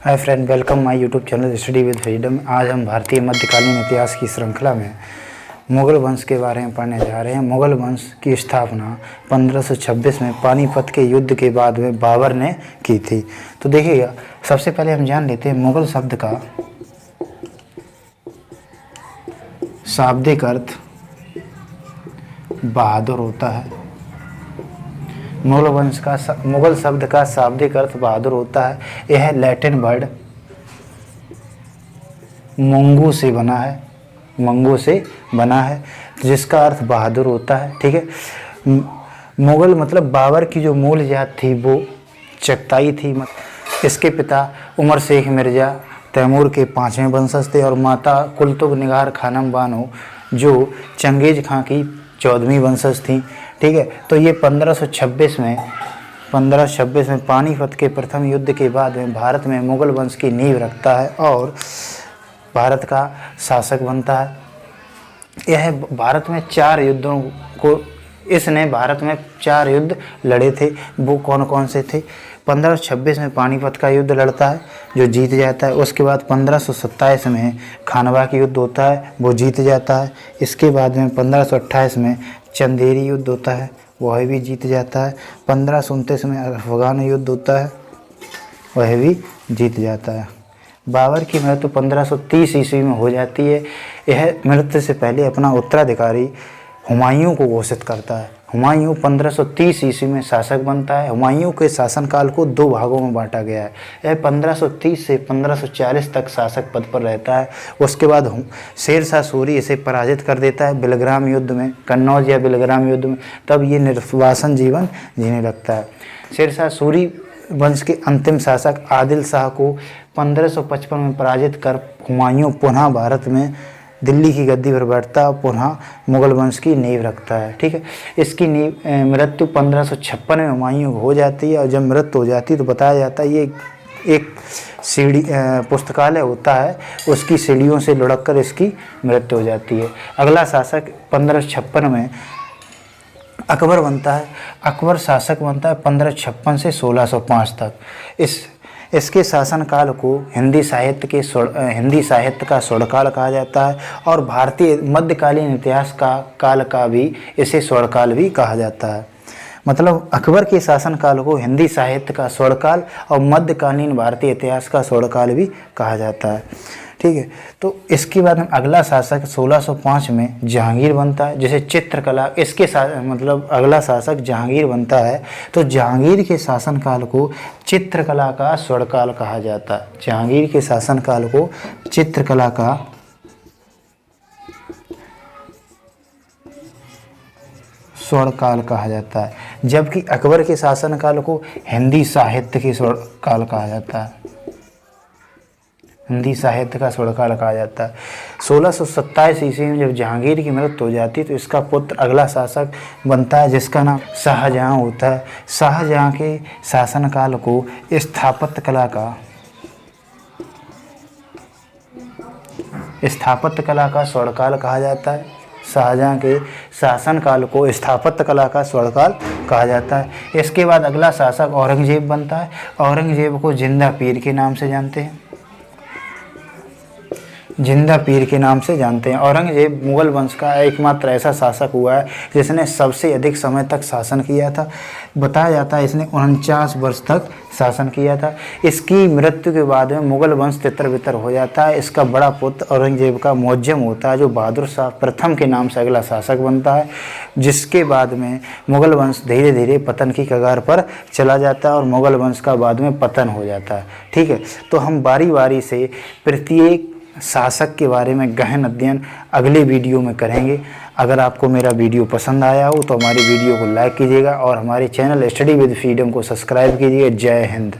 Hi friend, welcome my YouTube channel study with freedom. आज हम भारतीय मध्यकालीन इतिहास की श्रृंखला में मुग़ल वंश के बारे में पढ़ने जा रहे हैं। मुग़ल वंश की स्थापना 1526 में पानीपत के युद्ध के बाद में बाबर ने की थी। तो देखिएगा, सबसे पहले हम जान लेते हैं मुग़ल शब्द का शाब्दिक अर्थ बहादुर होता है। मुग़ल शब्द का शाब्दिक अर्थ बहादुर होता है। यह लैटिन वर्ड मंगू से बना है जिसका अर्थ बहादुर होता है। ठीक है, मुग़ल मतलब बाबर की जो मूल जात थी वो चगताई थी। इसके पिता उमर शेख मिर्ज़ा तैमूर के 5वें वंशज थे और माता कुलतुब निगार खानम बानो जो चंगेज़ खां की 14वीं वंशज थी। ठीक है, तो ये 1526 में पानीपत के प्रथम युद्ध के बाद में भारत में मुग़ल वंश की नींव रखता है और भारत का शासक बनता है। यह भारत में 4 युद्धों को इसने भारत में 4 युद्ध लड़े थे। वो कौन कौन से थे? 1526 में पानीपत का युद्ध लड़ता है जो जीत जाता है। उसके बाद 1527 में खानवा का युद्ध होता है, वो जीत जाता है। इसके बाद में 1528 में चंदेरी युद्ध होता है, वह भी जीत जाता है। 1529 में अफगान युद्ध होता है, वह भी जीत जाता है। बाबर की मृत्यु 1530 ईस्वी में हो जाती है। यह मृत्यु से पहले अपना उत्तराधिकारी हुमायूं को घोषित करता है। हुमायूं 1530 ईस्वी में शासक बनता है। हुमायूं के शासनकाल को 2 भागों में बांटा गया है। यह 1530 से 1540 तक शासक पद पर रहता है। उसके बाद शेरशाह सूरी इसे पराजित कर देता है बिलग्राम युद्ध में, कन्नौज या बिलग्राम युद्ध में। तब ये निर्वासन जीवन जीने लगता है। शेरशाह सूरी वंश के अंतिम शासक आदिल शाह को 1555 में पराजित कर हुमायूं पुनः भारत में दिल्ली की गद्दी पर बैठता है, पुनः मुग़ल वंश की नींव रखता है। ठीक है, इसकी मृत्यु 1556 में हुमायूं हो जाती है और जब मृत्यु हो जाती है तो बताया जाता है ये एक सीढ़ी पुस्तकालय होता है, उसकी सीढ़ियों से लुढ़क कर इसकी मृत्यु हो जाती है। अगला शासक 1556 में अकबर बनता है। अकबर शासक बनता है 1556 से 1605 तक। इसके शासनकाल को हिंदी साहित्य का स्वर्णकाल कहा जाता है और भारतीय मध्यकालीन इतिहास का काल का भी इसे स्वर्णकाल भी कहा जाता है। मतलब अकबर के शासनकाल को हिंदी साहित्य का स्वर्णकाल और मध्यकालीन भारतीय इतिहास का स्वर्णकाल भी कहा जाता है। ठीक है, तो इसके बाद अगला शासक 1605 में जहांगीर बनता है, जैसे चित्रकला अगला शासक जहांगीर बनता है। तो जहांगीर के शासनकाल को चित्रकला का स्वर्णकाल कहा जाता है। जहांगीर के शासनकाल को चित्रकला का स्वर्णकाल कहा जाता है, जबकि अकबर के शासनकाल को हिंदी साहित्य के स्वर्णकाल कहा जाता है। हिंदी साहित्य का स्वर्णकाल कहा जाता है। 1627 ईस्वी में जब जहांगीर की मृत्यु हो जाती है तो इसका पुत्र अगला शासक बनता है जिसका नाम शाहजहां होता है। शाहजहां के शासनकाल को स्थापत्य कला का स्वर्णकाल कहा जाता है। शाहजहां के शासनकाल को स्थापत्य कला का स्वर्णकाल कहा जाता है। इसके बाद अगला शासक औरंगजेब बनता है। औरंगजेब को जिंदा पीर के नाम से जानते हैं। औरंगजेब मुग़ल वंश का एकमात्र ऐसा शासक हुआ है जिसने सबसे अधिक समय तक शासन किया था। बताया जाता है इसने 49 वर्ष तक शासन किया था। इसकी मृत्यु के बाद में मुग़ल वंश तितर-बितर हो जाता है। इसका बड़ा पुत्र औरंगजेब का मुअज्जम होता है जो बहादुर शाह प्रथम के नाम से अगला शासक बनता है, जिसके बाद में मुग़ल वंश धीरे धीरे पतन की कगार पर चला जाता है और मुग़ल वंश का बाद में पतन हो जाता है। ठीक है, तो हम बारी बारी से प्रत्येक शासक के बारे में गहन अध्ययन अगले वीडियो में करेंगे। अगर आपको मेरा वीडियो पसंद आया हो तो हमारी वीडियो को लाइक कीजिएगा और हमारे चैनल स्टडी विद फ्रीडम को सब्सक्राइब कीजिए। जय हिंद।